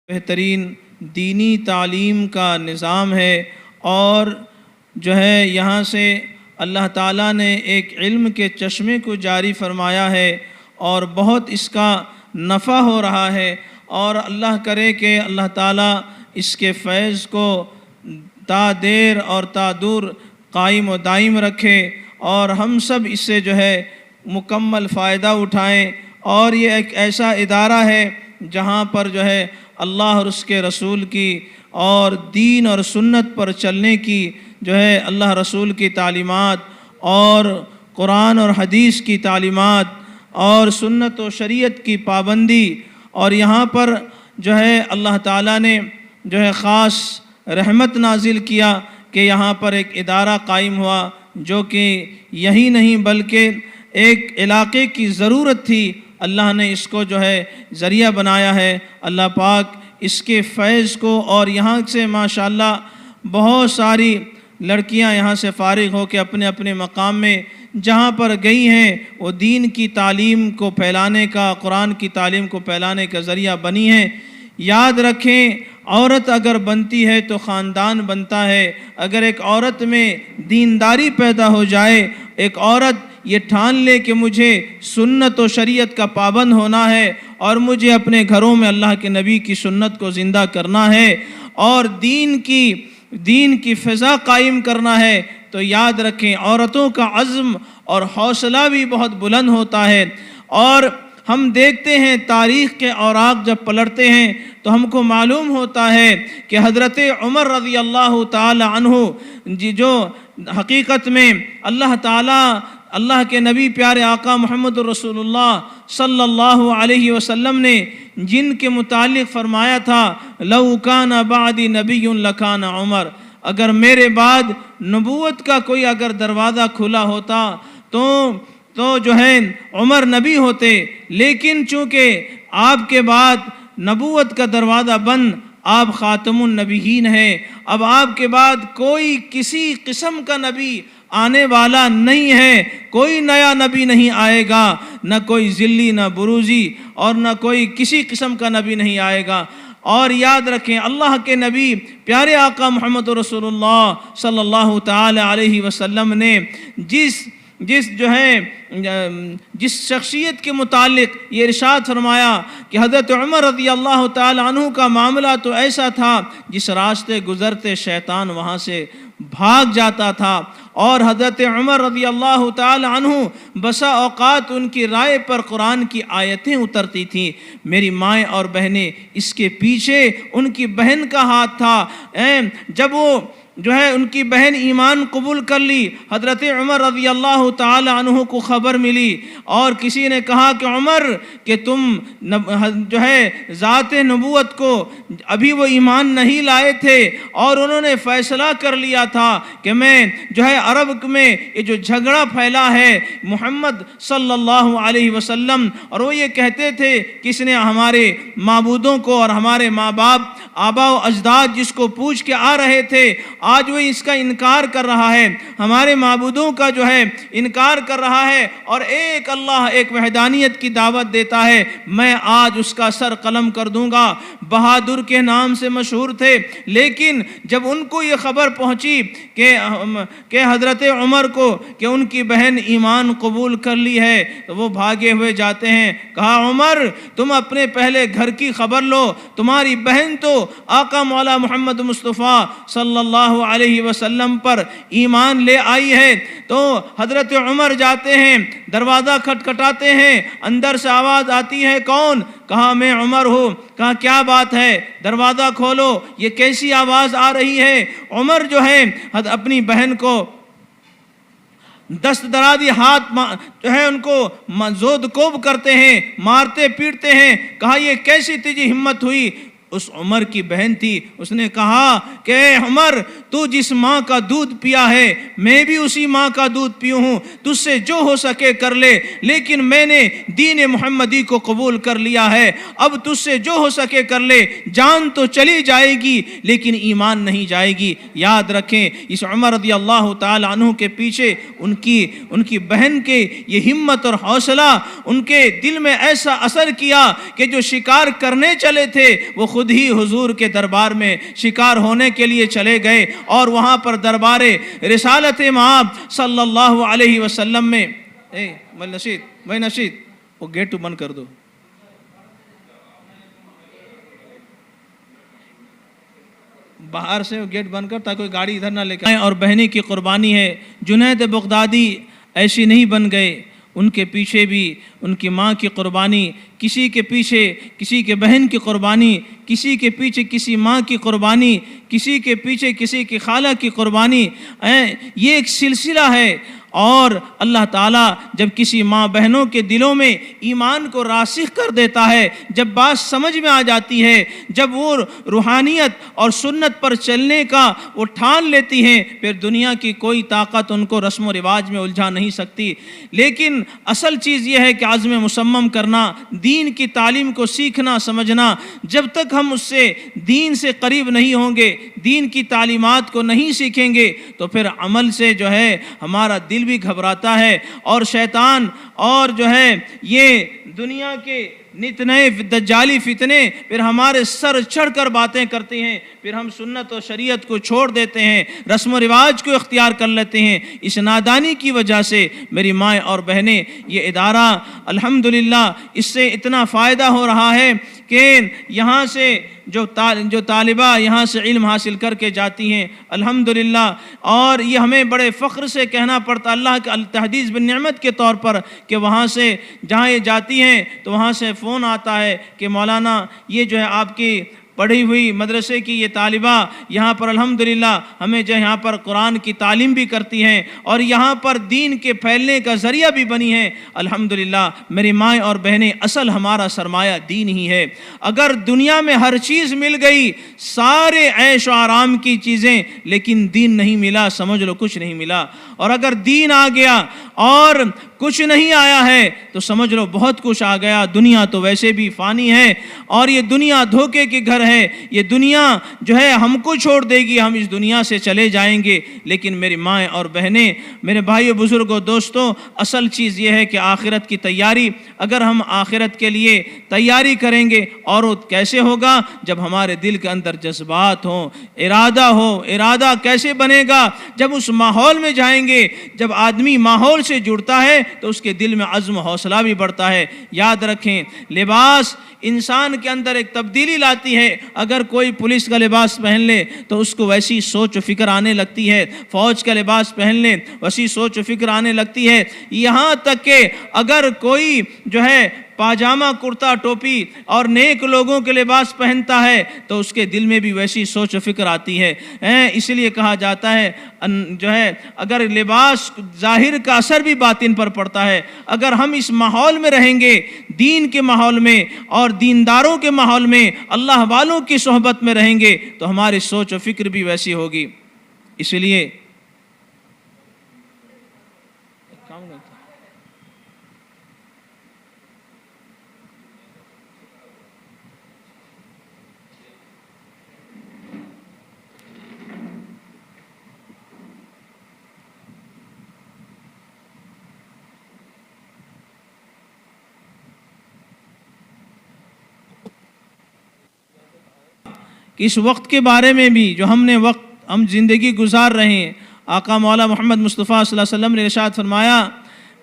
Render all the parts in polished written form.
بہترین دینی تعلیم کا نظام ہے، اور جو ہے یہاں سے اللہ تعالیٰ نے ایک علم کے چشمے کو جاری فرمایا ہے اور بہت اس کا نفع ہو رہا ہے، اور اللہ کرے کہ اللہ تعالیٰ اس کے فیض کو تا دیر اور تا دور قائم و دائم رکھے، اور ہم سب اس سے جو ہے مکمل فائدہ اٹھائیں۔ اور یہ ایک ایسا ادارہ ہے جہاں پر جو ہے اللہ اور اس کے رسول کی اور دین اور سنت پر چلنے کی جو ہے اللہ رسول کی تعلیمات اور قرآن اور حدیث کی تعلیمات اور سنت و شریعت کی پابندی، اور یہاں پر جو ہے اللہ تعالیٰ نے جو ہے خاص رحمت نازل کیا کہ یہاں پر ایک ادارہ قائم ہوا جو کہ یہی نہیں بلکہ ایک علاقے کی ضرورت تھی، اللہ نے اس کو جو ہے ذریعہ بنایا ہے۔ اللہ پاک اس کے فیض کو، اور یہاں سے ماشاءاللہ بہت ساری لڑکیاں یہاں سے فارغ ہو کے اپنے اپنے مقام میں جہاں پر گئی ہیں وہ دین کی تعلیم کو پھیلانے کا، قرآن کی تعلیم کو پھیلانے کا ذریعہ بنی ہیں۔ یاد رکھیں، عورت اگر بنتی ہے تو خاندان بنتا ہے۔ اگر ایک عورت میں دینداری پیدا ہو جائے، ایک عورت یہ ٹھان لے کہ مجھے سنت و شریعت کا پابند ہونا ہے اور مجھے اپنے گھروں میں اللہ کے نبی کی سنت کو زندہ کرنا ہے اور دین کی فضا قائم کرنا ہے، تو یاد رکھیں عورتوں کا عزم اور حوصلہ بھی بہت بلند ہوتا ہے۔ اور ہم دیکھتے ہیں تاریخ کے اوراق جب پلٹتے ہیں تو ہم کو معلوم ہوتا ہے کہ حضرت عمر رضی اللہ تعالی عنہ جو حقیقت میں اللہ تعالیٰ اللہ کے نبی پیارے آقا محمد رسول اللہ صلی اللہ علیہ وسلم نے جن کے متعلق فرمایا تھا لو کان بعدی نبی لکان عمر، اگر میرے بعد نبوت کا کوئی اگر دروازہ کھلا ہوتا تو جو ہے عمر نبی ہوتے، لیکن چونکہ آپ کے بعد نبوت کا دروازہ بند، آپ خاتم النبیین ہیں، اب آپ کے بعد کوئی کسی قسم کا نبی آنے والا نہیں ہے، کوئی نیا نبی نہیں آئے گا، نہ کوئی ذلی نہ بروزی اور نہ کوئی کسی قسم کا نبی نہیں آئے گا۔ اور یاد رکھیں اللہ کے نبی پیارے آقا محمد رسول اللہ صلی اللہ تعالی علیہ وسلم نے جس شخصیت کے متعلق یہ ارشاد فرمایا کہ حضرت عمر رضی اللہ تعالی عنہ کا معاملہ تو ایسا تھا جس راستے گزرتے شیطان وہاں سے بھاگ جاتا تھا، اور حضرت عمر رضی اللہ تعالی عنہ بسا اوقات ان کی رائے پر قرآن کی آیتیں اترتی تھیں۔ میری مائیں اور بہنیں، اس کے پیچھے ان کی بہن کا ہاتھ تھا۔ جب وہ جو ہے ان کی بہن ایمان قبول کر لی، حضرت عمر رضی اللہ تعالی عنہ کو خبر ملی اور کسی نے کہا کہ عمر کہ تم جو ہے ذات نبوت کو ابھی وہ ایمان نہیں لائے تھے اور انہوں نے فیصلہ کر لیا تھا کہ میں جو ہے عرب میں یہ جو جھگڑا پھیلا ہے محمد صلی اللہ علیہ وسلم، اور وہ یہ کہتے تھے کہ اس نے ہمارے معبودوں کو اور ہمارے ماں باپ آبا و اجداد جس کو پوچھ کے آ رہے تھے، آج وہ اس کا انکار کر رہا ہے، ہمارے معبودوں کا جو ہے انکار کر رہا ہے اور ایک اللہ ایک وحدانیت کی دعوت دیتا ہے، میں آج اس کا سر قلم کر دوں گا۔ بہادر کے نام سے مشہور تھے، لیکن جب ان کو یہ خبر پہنچی کہ حضرت عمر کو کہ ان کی بہن ایمان قبول کر لی ہے تو وہ بھاگے ہوئے جاتے ہیں۔ کہا عمر تم اپنے پہلے گھر کی خبر لو، تمہاری بہن تو آقا مولا محمد مصطفیٰ صلی اللہ علیہ وسلم پر ایمان لے آئی ہے۔ تو حضرت عمر جاتے ہیں، دروازہ کھٹکھٹاتے ہیں، اندر سے آواز آتی ہے کون؟ کہا میں عمر ہوں۔ کہا کیا بات ہے، دروازہ کھولو، یہ کیسی آواز آ رہی ہے؟ عمر جو ہے اپنی بہن کو دست درازی ہاتھ جو ہے ان کو زود کوب کرتے ہیں، مارتے پیٹتے ہیں۔ کہا یہ کیسی تجھے ہمت ہوئی؟ اس عمر کی بہن تھی، اس نے کہا کہ اے عمر تو جس ماں کا دودھ پیا ہے میں بھی اسی ماں کا دودھ پیوں ہوں، تجھ سے جو ہو سکے کر لے، لیکن میں نے دین محمدی کو قبول کر لیا ہے، اب تجھ سے جو ہو سکے کر لے، جان تو چلی جائے گی لیکن ایمان نہیں جائے گی۔ یاد رکھیں اس عمر رضی اللہ تعالی عنہ کے پیچھے ان کی بہن کے یہ ہمت اور حوصلہ ان کے دل میں ایسا اثر کیا کہ جو شکار کرنے چلے تھے وہ خود ہی حضور کے دربار میں شکار ہونے کے لیے چلے گئے اور وہاں پر دربار رسالت مآب صلی اللہ علیہ وسلم میں نشید وہ گیٹ بند کر دو، باہر سے وہ گیٹ بند کر تاکہ کوئی گاڑی ادھر نہ لے کے آئے۔ اور بہنی کی قربانی ہے، جنید بغدادی ایسی نہیں بن گئے، ان کے پیچھے بھی ان کی ماں کی قربانی، کسی کے پیچھے کسی کے بہن کی قربانی، کسی کے پیچھے کسی ماں کی قربانی، کسی کے پیچھے کسی کی خالہ کی قربانی، یہ ایک سلسلہ ہے۔ اور اللہ تعالیٰ جب کسی ماں بہنوں کے دلوں میں ایمان کو راسخ کر دیتا ہے، جب بات سمجھ میں آ جاتی ہے، جب وہ روحانیت اور سنت پر چلنے کا وہ ٹھان لیتی ہیں، پھر دنیا کی کوئی طاقت ان کو رسم و رواج میں الجھا نہیں سکتی۔ لیکن اصل چیز یہ ہے کہ عزم مصمم کرنا، دین کی تعلیم کو سیکھنا سمجھنا۔ جب تک ہم اس سے دین سے قریب نہیں ہوں گے، دین کی تعلیمات کو نہیں سیکھیں گے، تو پھر عمل سے جو ہے ہمارا دل بھی گھبراتا ہے، اور شیطان اور جو ہے یہ دنیا کے نت نئے دجالی فتنے پھر ہمارے سر چڑھ کر باتیں کرتے ہیں، پھر ہم سنت و شریعت کو چھوڑ دیتے ہیں، رسم و رواج کو اختیار کر لیتے ہیں۔ اس نادانی کی وجہ سے میری مائیں اور بہنیں، یہ ادارہ الحمدللہ اس سے اتنا فائدہ ہو رہا ہے کہ یہاں سے جو طالبہ یہاں سے علم حاصل کر کے جاتی ہیں الحمدللہ، اور یہ ہمیں بڑے فخر سے کہنا پڑتا اللہ کے التحدیث بالنعمت کے طور پر کہ وہاں سے جہاں یہ جاتی ہیں تو وہاں سے فون آتا ہے کہ مولانا یہ جو ہے آپ کی پڑھی ہوئی مدرسے کی یہ طالبہ یہاں پر الحمدللہ ہمیں جو یہاں پر قرآن کی تعلیم بھی کرتی ہیں اور یہاں پر دین کے پھیلنے کا ذریعہ بھی بنی ہیں۔ الحمدللہ میری مائیں اور بہنیں، اصل ہمارا سرمایہ دین ہی ہے۔ اگر دنیا میں ہر چیز مل گئی، سارے عیش و آرام کی چیزیں، لیکن دین نہیں ملا، سمجھ لو کچھ نہیں ملا۔ اور اگر دین آ گیا اور کچھ نہیں آیا ہے تو سمجھ لو بہت کچھ آ گیا۔ دنیا تو ویسے بھی فانی ہے اور یہ دنیا دھوکے کی گھر ہے، یہ دنیا جو ہے ہم کو چھوڑ دے گی، ہم اس دنیا سے چلے جائیں گے۔ لیکن میری مائیں اور بہنیں، میرے بھائیو بزرگوں دوستوں، اصل چیز یہ ہے کہ آخرت کی تیاری، اگر ہم آخرت کے لیے تیاری کریں گے، اور وہ کیسے ہوگا؟ جب ہمارے دل کے اندر جذبات ہوں، ارادہ ہو۔ ارادہ کیسے بنے گا؟ جب اس ماحول میں جائیں گے، جب آدمی ماحول سے جڑتا ہے تو اس کے دل میں عزم و حوصلہ بھی بڑھتا ہے۔ یاد رکھیں، لباس انسان کے اندر ایک تبدیلی لاتی ہے۔ اگر کوئی پولیس کا لباس پہن لے تو اس کو ویسی سوچ و فکر آنے لگتی ہے، فوج کا لباس پہن لے ویسی سوچ و فکر آنے لگتی ہے، یہاں تک کہ اگر کوئی جو ہے پاجامہ کرتا ٹوپی اور نیک لوگوں کے لباس پہنتا ہے تو اس کے دل میں بھی ویسی سوچ و فکر آتی ہے۔ اس لیے کہا جاتا ہے جو ہے اگر لباس ظاہر کا اثر بھی باطن پر پڑتا ہے۔ اگر ہم اس ماحول میں رہیں گے، دین کے ماحول میں اور دینداروں کے ماحول میں، اللہ والوں کی صحبت میں رہیں گے تو ہماری سوچ و فکر بھی ویسی ہوگی۔ اس لیے کہ اس وقت کے بارے میں بھی جو ہم زندگی گزار رہے ہیں، آقا مولا محمد مصطفیٰ صلی اللہ علیہ وسلم نے ارشاد فرمایا،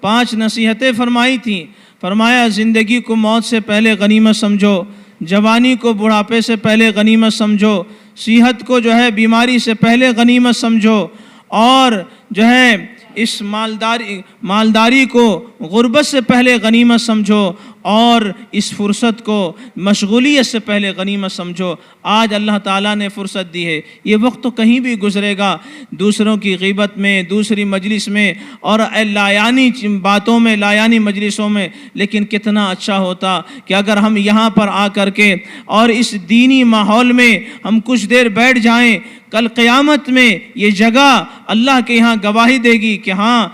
5 نصیحتیں فرمائی تھیں۔ فرمایا زندگی کو موت سے پہلے غنیمت سمجھو، جوانی کو بڑھاپے سے پہلے غنیمت سمجھو، صحت کو جو ہے بیماری سے پہلے غنیمت سمجھو، اور جو ہے اس مالداری کو غربت سے پہلے غنیمت سمجھو، اور اس فرصت کو مشغولیت سے پہلے غنیمت سمجھو۔ آج اللہ تعالیٰ نے فرصت دی ہے، یہ وقت تو کہیں بھی گزرے گا، دوسروں کی غیبت میں، دوسری مجلس میں اور لایانی باتوں میں، لایانی مجلسوں میں۔ لیکن کتنا اچھا ہوتا کہ اگر ہم یہاں پر آ کر کے اور اس دینی ماحول میں ہم کچھ دیر بیٹھ جائیں، کل قیامت میں یہ جگہ اللہ کے یہاں گواہی دے گی کہ ہاں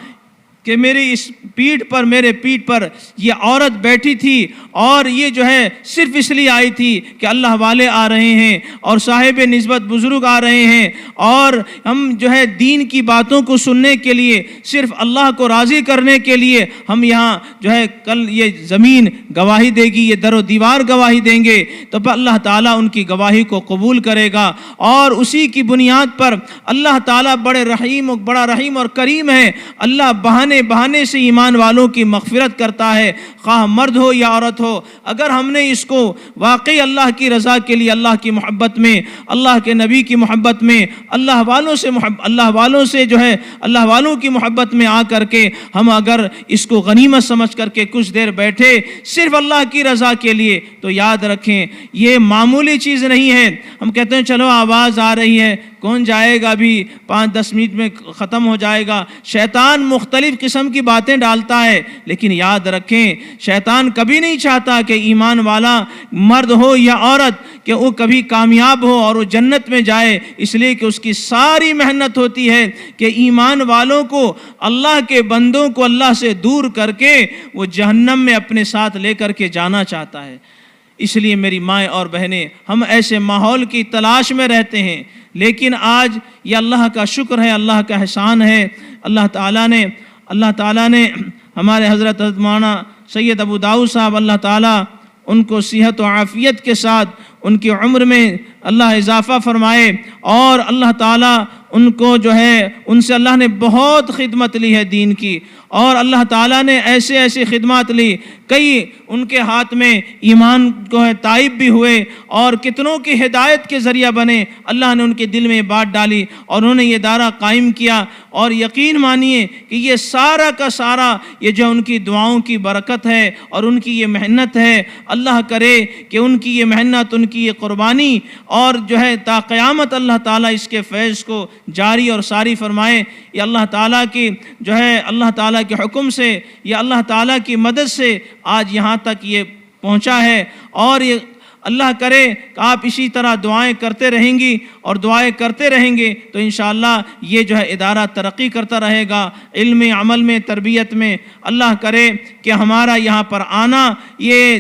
کہ میری اس پیٹھ پر، میرے پیٹھ پر یہ عورت بیٹھی تھی اور یہ جو ہے صرف اس لیے آئی تھی کہ اللہ والے آ رہے ہیں اور صاحب نسبت بزرگ آ رہے ہیں، اور ہم جو ہے دین کی باتوں کو سننے کے لیے، صرف اللہ کو راضی کرنے کے لیے ہم یہاں جو ہے کل یہ زمین گواہی دے گی، یہ در و دیوار گواہی دیں گے، تو پھر اللہ تعالیٰ ان کی گواہی کو قبول کرے گا، اور اسی کی بنیاد پر اللہ تعالیٰ بڑا رحیم اور کریم ہے۔ اللہ بہانے سے ایمان والوں کی مغفرت کرتا ہے، خواہ مرد ہو یا عورت ہو۔ اگر ہم نے اس کو واقعی اللہ کی رضا کے لیے، اللہ کی محبت میں، اللہ کے نبی کی محبت میں، اللہ والوں کی محبت میں آ کر کے ہم اگر اس کو غنیمت سمجھ کر کے کچھ دیر بیٹھے صرف اللہ کی رضا کے لیے، تو یاد رکھیں یہ معمولی چیز نہیں ہے۔ ہم کہتے ہیں چلو آواز آ رہی ہے، کون جائے گا، بھی 5-10 منٹ میں ختم ہو جائے گا۔ شیطان مختلف قسم کی باتیں ڈالتا ہے، لیکن یاد رکھیں شیطان کبھی نہیں چاہتا کہ ایمان والا مرد ہو یا عورت کہ وہ کبھی کامیاب ہو اور وہ جنت میں جائے، اس لیے کہ اس کی ساری محنت ہوتی ہے کہ ایمان والوں کو، اللہ کے بندوں کو اللہ سے دور کر کے وہ جہنم میں اپنے ساتھ لے کر کے جانا چاہتا ہے۔ اس لیے میری مائیں اور بہنیں، ہم ایسے ماحول کی تلاش میں رہتے ہیں، لیکن آج یہ اللہ کا شکر ہے، اللہ کا احسان ہے، اللہ تعالیٰ نے ہمارے حضرت مولانا سید ابو داؤد صاحب، اللہ تعالیٰ ان کو صحت و عافیت کے ساتھ ان کی عمر میں اللہ اضافہ فرمائے، اور اللہ تعالیٰ ان کو جو ہے ان سے اللہ نے بہت خدمت لی ہے دین کی، اور اللہ تعالیٰ نے ایسے خدمات لی، کئی ان کے ہاتھ میں ایمان کو ہے تائب بھی ہوئے، اور کتنوں کی ہدایت کے ذریعہ بنے، اللہ نے ان کے دل میں بات ڈالی اور انہوں نے یہ ادارہ قائم کیا، اور یقین مانیے کہ یہ سارا کا سارا یہ جو ان کی دعاؤں کی برکت ہے اور ان کی یہ محنت ہے۔ اللہ کرے کہ ان کی یہ محنت، ان کی یہ قربانی، اور جو ہے تا قیامت اللہ تعالیٰ اس کے فیض کو جاری اور ساری فرمائے۔ یہ اللہ تعالیٰ کی جو ہے اللہ تعالیٰ کے حکم سے، یہ اللہ تعالیٰ کی مدد سے آج یہاں تک یہ پہنچا ہے، اور یہ اللہ کرے کہ آپ اسی طرح دعائیں کرتے رہیں گی اور دعائیں کرتے رہیں گے تو انشاءاللہ یہ جو ہے ادارہ ترقی کرتا رہے گا، علم، عمل میں، تربیت میں۔ اللہ کرے کہ ہمارا یہاں پر آنا یہ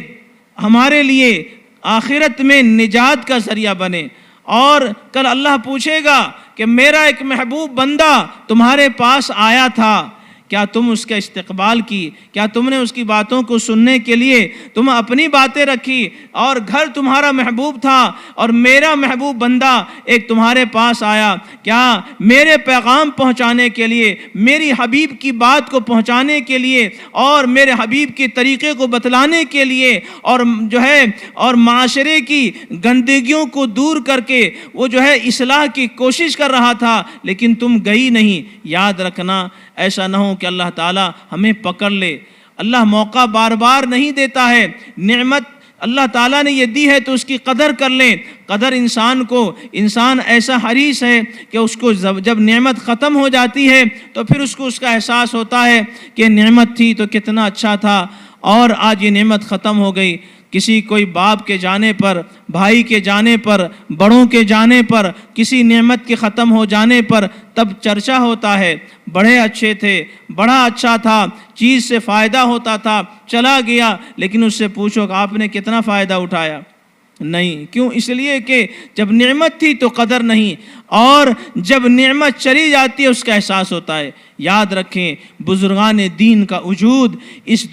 ہمارے لیے آخرت میں نجات کا ذریعہ بنے، اور کل اللہ پوچھے گا کہ میرا ایک محبوب بندہ تمہارے پاس آیا تھا، کیا تم اس کا استقبال کی؟ کیا تم نے اس کی باتوں کو سننے کے لیے تم اپنی باتیں رکھی؟ اور گھر تمہارا محبوب تھا اور میرا محبوب بندہ ایک تمہارے پاس آیا، کیا میرے پیغام پہنچانے کے لیے، میری حبیب کی بات کو پہنچانے کے لیے اور میرے حبیب کے طریقے کو بتلانے کے لیے، اور جو ہے اور معاشرے کی گندگیوں کو دور کر کے وہ جو ہے اصلاح کی کوشش کر رہا تھا، لیکن تم گئی نہیں؟ یاد رکھنا ایسا نہ ہو کہ اللہ تعالیٰ ہمیں پکڑ لے۔ اللہ موقع بار بار نہیں دیتا ہے، نعمت اللہ تعالیٰ نے یہ دی ہے تو اس کی قدر کر لیں۔ قدر انسان ایسا حریص ہے کہ اس کو جب نعمت ختم ہو جاتی ہے تو پھر اس کو اس کا احساس ہوتا ہے کہ نعمت تھی تو کتنا اچھا تھا، اور آج یہ نعمت ختم ہو گئی۔ کوئی باپ کے جانے پر، بھائی کے جانے پر، بڑوں کے جانے پر، کسی نعمت کے ختم ہو جانے پر تب چرچا ہوتا ہے، بڑے اچھے تھے، بڑا اچھا تھا، چیز سے فائدہ ہوتا تھا، چلا گیا، لیکن اس سے پوچھو کہ آپ نے کتنا فائدہ اٹھایا؟ نہیں۔ کیوں؟ اس لیے کہ جب نعمت تھی تو قدر نہیں، اور جب نعمت چلی جاتی ہے اس کا احساس ہوتا ہے۔ یاد رکھیں بزرگان دین کا وجود اس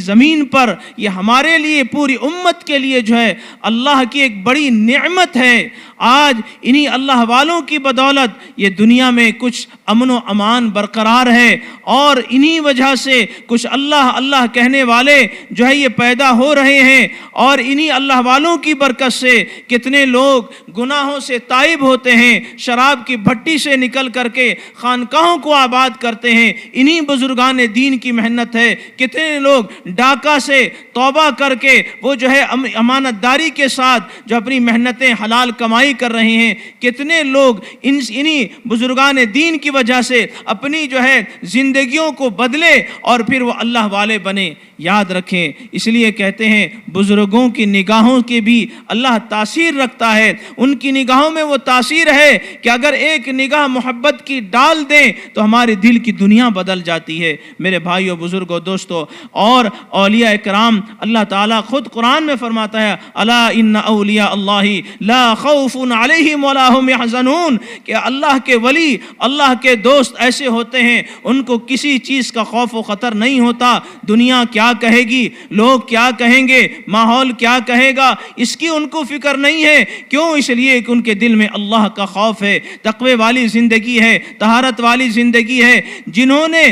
زمین پر یہ ہمارے لیے، پوری امت کے لیے جو ہے اللہ کی ایک بڑی نعمت ہے۔ آج انہی اللہ والوں کی بدولت یہ دنیا میں کچھ امن و امان برقرار ہے، اور انہی وجہ سے کچھ اللہ اللہ کہنے والے جو ہے یہ پیدا ہو رہے ہیں، اور انہی اللہ والوں کی برکت سے کتنے لوگ گناہوں سے تائب ہوتے ہیں، شراب کی بھٹی سے نکل کر کے خانقاہوں کو آباد کرتے ہیں۔ انہی بزرگان دین کی محنت ہے۔ کتنے لوگ ڈاکہ سے توبہ کر کے وہ جو ہے امانت داری کے ساتھ جو اپنی محنتیں حلال کمائی کر رہے ہیں، کتنے لوگ انہی بزرگان دین کی وجہ سے اپنی جو ہے زندگیوں کو بدلے اور پھر وہ اللہ والے بنے۔ یاد رکھیں، اس لیے کہتے ہیں بزرگوں کی نگاہوں کی بھی اللہ تاثیر رکھتا ہے، ان کی نگاہوں میں وہ تاثیر ہے کہ اگر ایک نگاہ محبت کی ڈال دیں تو ہمارے دل کی دنیا بدل جاتی ہے۔ میرے بھائیوں، بزرگوں، دوستوں، اور اولیاء کرام اللہ تعالیٰ خود قرآن میں فرماتا ہے الا ان اولیاء اللہ لا خوف علیہم ولا هم يحزنون، کہ اللہ کے ولی، اللہ کے دوست ایسے ہوتے ہیں ان کو کسی چیز کا خوف و خطر نہیں ہوتا۔ دنیا کیا کہے گی، لوگ کیا کہیں گے، ماحول کیا کہے گا، اس کی ان کو فکر نہیں ہے۔ کیوں؟ اس لیے کہ ان کے دل میں اللہ کا خوف ہے، تقوی والی زندگی ہے، طہارت والی زندگی ہے، جنہوں نے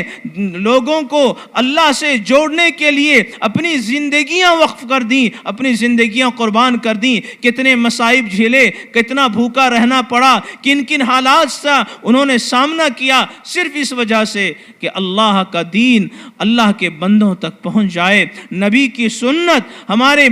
لوگوں کو اللہ سے جوڑنے کے لیے اپنی زندگیاں وقف کر دیں، اپنی زندگیاں قربان کر دیں۔ کتنے مصائب جھیلے، کتنا بھوکا رہنا پڑا، کن کن حالات سے انہوں نے سامنا کیا، صرف اس وجہ سے کہ اللہ کا دین اللہ کے بندوں تک پہنچ جائے، نبی کی سنت ہمارے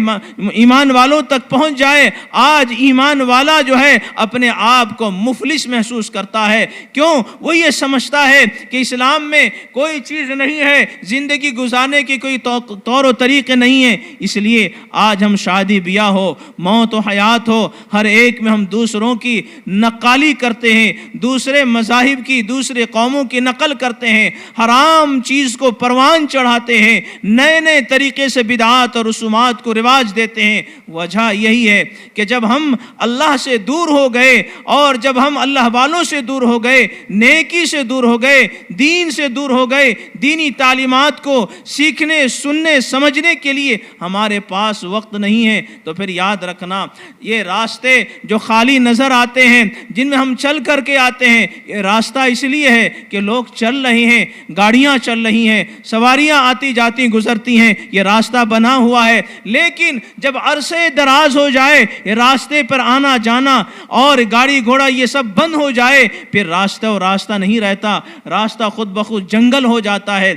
ایمان والوں تک پہنچ جائے۔ آج ایمان والا جو ہے اپنے آپ کو مفلس محسوس کرتا ہے۔ کیوں؟ وہ یہ سمجھتا ہے کہ اسلام میں کوئی چیز نہیں ہے، زندگی گزارنے کی کوئی طور و طریقے نہیں ہیں۔ اس لیے آج ہم شادی بیاہ ہو، موت و حیات ہو، ہر ایک میں ہم دوسروں کی نقالی کرتے ہیں، دوسرے مذاہب کی، دوسرے قوموں کی نقل کرتے ہیں، حرام چیز کو پروان چڑھاتے ہیں، نئے نئے طریقے سے بدعات اور رسومات کو رواج دیتے ہیں۔ وجہ یہی ہے کہ جب ہم اللہ سے دور ہو گئے اور جب ہم اللہ والوں سے دور ہو گئے، نیکی سے دور ہو گئے، دین سے دور ہو گئے، دینی تعلیمات کو سیکھنے، سننے، سمجھنے کے لیے ہمارے پاس وقت نہیں ہے، تو پھر یاد رکھنا یہ راستے جو خالی نظر آتے ہیں، جن میں ہم چل کر کے آتے ہیں، یہ راستہ اس لیے ہے کہ لوگ چل رہے ہیں، گاڑیاں چل رہی ہیں، سواریاں آتی جاتی گزرتی ہیں، یہ راستہ بنا ہوا ہے۔ لیکن جب عرصے دراز ہو جائے، یہ راستے پر آنا جانا اور گاڑی گھوڑا یہ سب بند ہو جائے، پھر راستہ نہیں رہتا، راستہ خود بخود جنگل ہو جاتا ہے،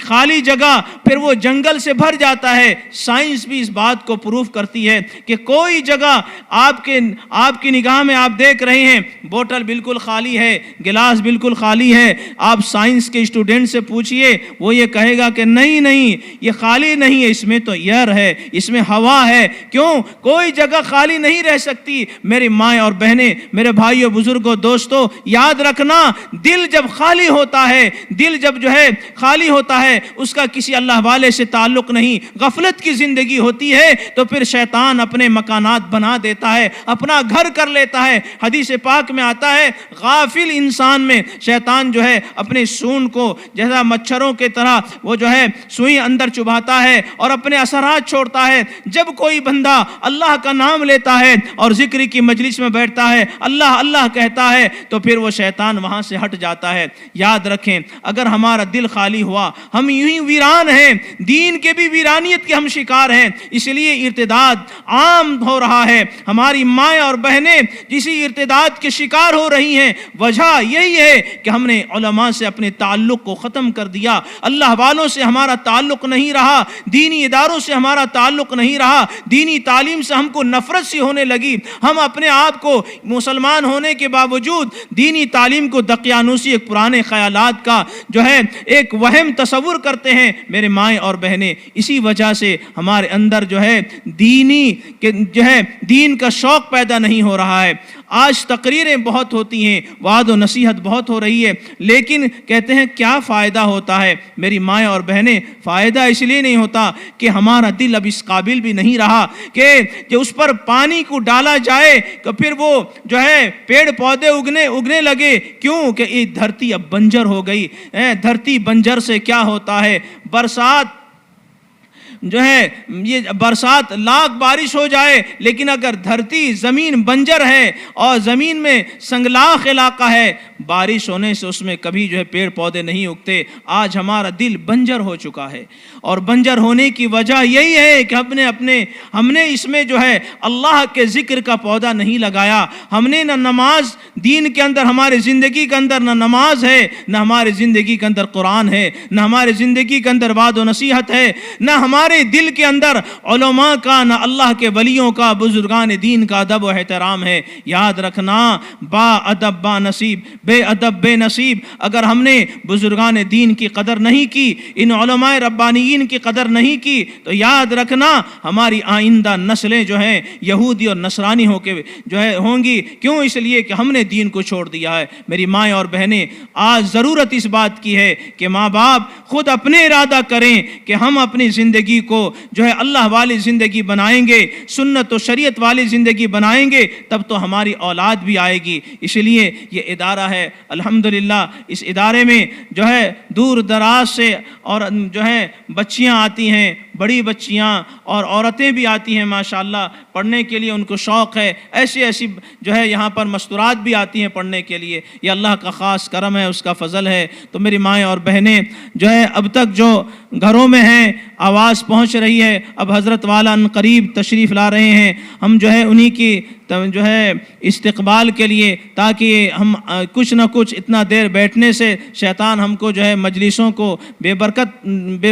خالی جگہ پھر وہ جنگل سے بھر جاتا ہے۔ سائنس بھی اس بات کو پروف کرتی ہے کہ کوئی جگہ آپ کی نگاہ میں آپ دیکھ رہے ہیں بوتل بالکل خالی ہے، گلاس بالکل خالی ہے، آپ سائنس کے اسٹوڈنٹ سے پوچھئے، وہ یہ کہے گا کہ نہیں یہ خالی نہیں ہے، اس میں تو ایئر ہے، اس میں ہوا ہے۔ کیوں؟ کوئی جگہ خالی نہیں رہ سکتی۔ میری ماں اور بہنیں، میرے بھائیوں، بزرگوں، دوستوں، یاد رکھنا دل جب خالی ہوتا ہے، دل جب جو ہے خالی ہوتا ہے، اس کا کسی اللہ والے سے تعلق نہیں، غفلت کی زندگی ہوتی ہے، تو پھر شیطان اپنے مکانات بنا دیتا ہے، اپنا گھر کر لیتا ہے۔ حدیث پاک میں آتا ہے غافل انسان میں شیطان جو ہے اپنے سون کو جیسا مچھروں کے طرح وہ جو ہے سوئی اندر چبھاتا ہے اور اپنے اثرات چھوڑتا ہے۔ جب کوئی بندہ اللہ کا نام لیتا ہے اور ذکر کی مجلس میں بیٹھتا ہے، اللہ اللہ کہتا ہے، تو پھر وہ شیطان وہاں سے ہٹ جاتا ہے۔ یاد رکھیں اگر ہمارا دل خالی ہوا، ہم یوں ہی ویران ہیں، دین کے بھی ویرانیت کے ہم شکار ہیں۔ اس لیے ارتداد عام ہو رہا ہے، ہماری مائیں اور بہنیں جسی ارتداد کے شکار ہو رہی ہیں، وجہ یہی ہے کہ ہم نے علماء سے اپنے تعلق کو ختم کر دیا، اللہ والوں سے ہمارا تعلق نہیں رہا، دینی اداروں سے ہمارا تعلق نہیں رہا، دینی تعلیم سے ہم کو نفرت سی ہونے لگی۔ ہم اپنے آپ کو مسلمان ہونے کے باوجود دینی تعلیم کو دقیانوسی، ایک پرانے خیالات کا جو ہے ایک وہم تصور کرتے ہیں۔ میرے مائیں اور بہنیں، اسی وجہ سے ہمارے اندر جو ہے دین کا شوق پیدا نہیں ہو رہا ہے۔ آج تقریریں بہت ہوتی ہیں، وعظ و نصیحت بہت ہو رہی ہے، لیکن کہتے ہیں کیا فائدہ ہوتا ہے؟ میری مائیں اور بہنیں، فائدہ اس لیے نہیں ہوتا کہ ہمارا دل اب اس قابل بھی نہیں رہا کہ اس پر پانی کو ڈالا جائے کہ پھر وہ جو ہے پیڑ پودے اگنے لگے۔ کیوں؟ کہ یہ دھرتی اب بنجر ہو گئی۔ دھرتی بنجر سے کیا ہوتا ہے؟ برسات جو ہے یہ برسات لاکھ بارش ہو جائے، لیکن اگر دھرتی زمین بنجر ہے اور زمین میں سنگلاخ علاقہ ہے، بارش ہونے سے اس میں کبھی جو ہے پیڑ پودے نہیں اگتے۔ آج ہمارا دل بنجر ہو چکا ہے، اور بنجر ہونے کی وجہ یہی ہے کہ ہم نے اس میں جو ہے اللہ کے ذکر کا پودا نہیں لگایا۔ ہم نے نہ نماز دین کے اندر، ہمارے زندگی کے اندر نہ نماز ہے، نہ ہمارے زندگی کے اندر قرآن ہے، نہ ہمارے زندگی کے اندر وعظ و نصیحت ہے، نہ ہمارے دل کے اندر علماء کا، نہ اللہ کے ولیوں کا، بزرگان دین کا ادب و احترام ہے۔ یاد رکھنا با ادب با نصیب بے ادب بے نصیب، اگر ہم نے بزرگان دین کی قدر نہیں کی، ان علماء ربانیین کی قدر نہیں کی، تو یاد رکھنا ہماری آئندہ نسلیں جو ہیں یہودی اور نصرانی ہو کے جو ہے ہوں گی۔ کیوں؟ اس لیے کہ ہم نے دین کو چھوڑ دیا ہے۔ میری مائیں اور بہنیں، آج ضرورت اس بات کی ہے کہ ماں باپ خود اپنے ارادہ کریں کہ ہم اپنی زندگی کو جو ہے اللہ والی زندگی بنائیں گے، سنت و شریعت والی زندگی بنائیں گے، تب تو ہماری اولاد بھی آئے گی۔ اس لیے یہ ادارہ ہے، الحمدللہ اس ادارے میں جو ہے دور دراز سے اور جو ہے بچیاں آتی ہیں، بڑی بچیاں اور عورتیں بھی آتی ہیں ماشاءاللہ پڑھنے کے لیے، ان کو شوق ہے، ایسی جو ہے یہاں پر مستورات بھی آتی ہیں پڑھنے کے لیے۔ یہ اللہ کا خاص کرم ہے، اس کا فضل ہے۔ تو میری مائیں اور بہنیں جو ہے اب تک جو گھروں میں ہیں آواز پہنچ رہی ہے، اب حضرت والا ان قریب تشریف لا رہے ہیں، ہم جو ہے انہی کی جو ہے استقبال کے لیے، تاکہ ہم کچھ نہ کچھ اتنا دیر بیٹھنے سے شیطان ہم کو جو ہے مجلسوں کو بے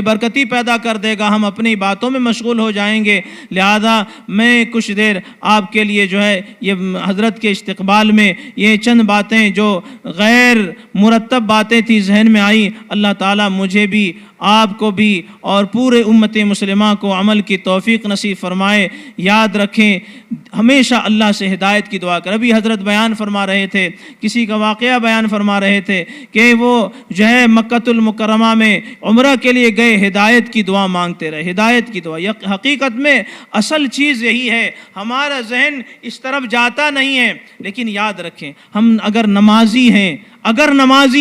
برکتی پیدا کر دے گا، ہم اپنی باتوں میں مشغول ہو جائیں گے۔ لہذا میں کچھ دیر آپ کے لیے جو ہے یہ حضرت کے استقبال میں یہ چند باتیں جو غیر مرتب باتیں تھی ذہن میں آئی، اللہ تعالیٰ مجھے بھی آپ کو بھی اور پورے امت مسلمہ کو عمل کی توفیق نصیب فرمائے۔ یاد رکھیں ہمیشہ اللہ سے ہدایت کی دعا کر۔ ابھی حضرت بیان فرما رہے تھے، کسی کا واقعہ بیان فرما رہے تھے کہ وہ جو ہے مکۃ المکرمہ میں عمرہ کے لیے گئے، ہدایت کی دعا مانگتے رہے، ہدایت کی دعا۔ حقیقت میں اصل چیز یہی ہے، ہمارا ذہن اس طرف جاتا نہیں ہے، لیکن یاد رکھیں ہم اگر نمازی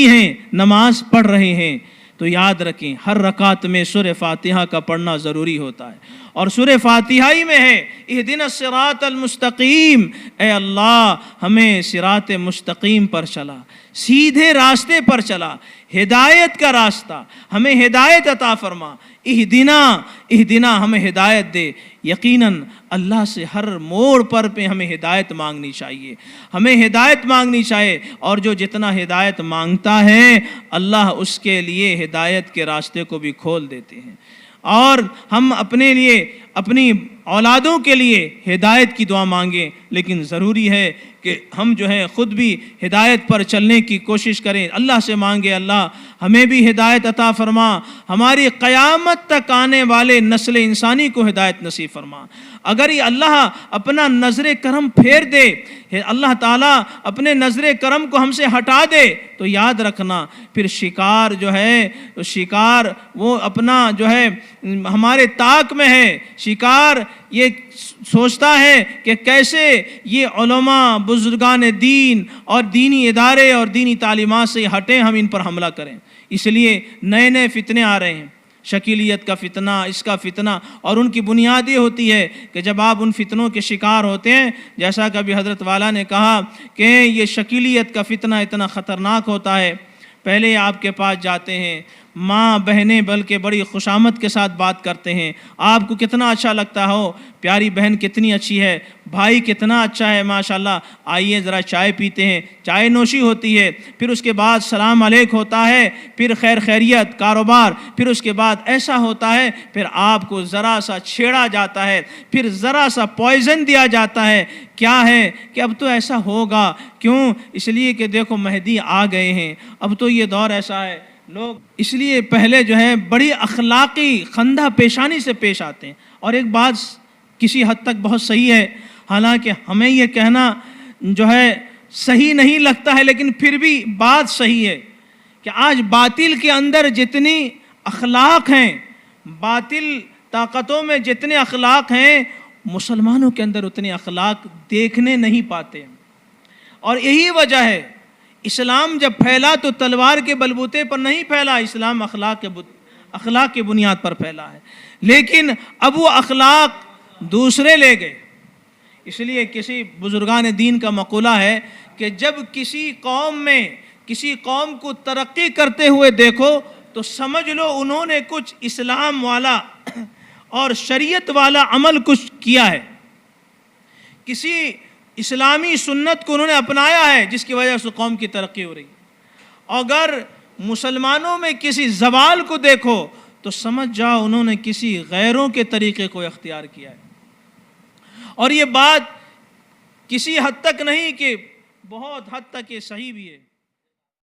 ہیں نماز پڑھ رہے ہیں تو یاد رکھیں ہر رکعت میں سورہ فاتحہ کا پڑھنا ضروری ہوتا ہے، اور سورہ فاتحہ ہی میں ہے اہدنا الصراط المستقیم، اے اللہ ہمیں صراط مستقیم پر چلا، سیدھے راستے پر چلا، ہدایت کا راستہ، ہمیں ہدایت عطا فرما، اہدنا ہمیں ہدایت دے۔ یقیناً اللہ سے ہر موڑ پر پہ ہمیں ہدایت مانگنی چاہیے، ہمیں ہدایت مانگنی چاہیے، اور جو جتنا ہدایت مانگتا ہے اللہ اس کے لیے ہدایت کے راستے کو بھی کھول دیتے ہیں۔ اور ہم اپنے لیے اپنی اولادوں کے لیے ہدایت کی دعا مانگیں، لیکن ضروری ہے کہ ہم جو ہے خود بھی ہدایت پر چلنے کی کوشش کریں، اللہ سے مانگے اللہ ہمیں بھی ہدایت عطا فرما، ہماری قیامت تک آنے والے نسل انسانی کو ہدایت نصیب فرما۔ اگر یہ اللہ اپنا نظر کرم پھیر دے، اللہ تعالیٰ اپنے نظر کرم کو ہم سے ہٹا دے، تو یاد رکھنا پھر شکار جو ہے شکار وہ اپنا جو ہے ہمارے طاق میں ہے، شکار یہ سوچتا ہے کہ کیسے یہ علماء بزرگان دین اور دینی ادارے اور دینی تعلیمات سے ہٹیں، ہم ان پر حملہ کریں۔ اس لیے نئے فتنے آ رہے ہیں، شکیلیت کا فتنہ، اس کا فتنہ، اور ان کی بنیاد یہ ہوتی ہے کہ جب آپ ان فتنوں کے شکار ہوتے ہیں، جیسا کہ ابھی حضرت والا نے کہا کہ یہ شکیلیت کا فتنہ اتنا خطرناک ہوتا ہے، پہلے آپ کے پاس جاتے ہیں، ماں بہنیں بلکہ بڑی خوشامد کے ساتھ بات کرتے ہیں، آپ کو کتنا اچھا لگتا ہو، پیاری بہن کتنی اچھی ہے، بھائی کتنا اچھا ہے ماشاءاللہ، آئیے ذرا چائے پیتے ہیں، چائے نوشی ہوتی ہے، پھر اس کے بعد سلام علیک ہوتا ہے، پھر خیر خیریت کاروبار، پھر اس کے بعد ایسا ہوتا ہے، پھر آپ کو ذرا سا چھیڑا جاتا ہے، پھر ذرا سا پوائزن دیا جاتا ہے، کیا ہے کہ اب تو ایسا ہوگا، کیوں؟ اس لیے کہ دیکھو مہدی آ گئے ہیں، اب تو یہ دور ایسا ہے، لوگ اس لیے پہلے جو ہے بڑی اخلاقی خندہ پیشانی سے پیش آتے ہیں۔ اور ایک بات کسی حد تک بہت صحیح ہے، حالانکہ ہمیں یہ کہنا جو ہے صحیح نہیں لگتا ہے، لیکن پھر بھی بات صحیح ہے کہ آج باطل کے اندر جتنی اخلاق ہیں، باطل طاقتوں میں جتنے اخلاق ہیں، مسلمانوں کے اندر اتنے اخلاق دیکھنے نہیں پاتے، اور یہی وجہ ہے اسلام جب پھیلا تو تلوار کے بلبوتے پر نہیں پھیلا، اسلام اخلاق کے بنیاد پر پھیلا ہے، لیکن اب وہ اخلاق دوسرے لے گئے۔ اس لیے کسی بزرگان دین کا مقولہ ہے کہ جب کسی قوم کو ترقی کرتے ہوئے دیکھو تو سمجھ لو انہوں نے کچھ اسلام والا اور شریعت والا عمل کچھ کیا ہے، کسی اسلامی سنت کو انہوں نے اپنایا ہے جس کی وجہ سے قوم کی ترقی ہو رہی ہے۔ اگر مسلمانوں میں کسی زوال کو دیکھو تو سمجھ جاؤ انہوں نے کسی غیروں کے طریقے کو اختیار کیا ہے، اور یہ بات کسی حد تک نہیں کہ بہت حد تک یہ صحیح بھی ہے۔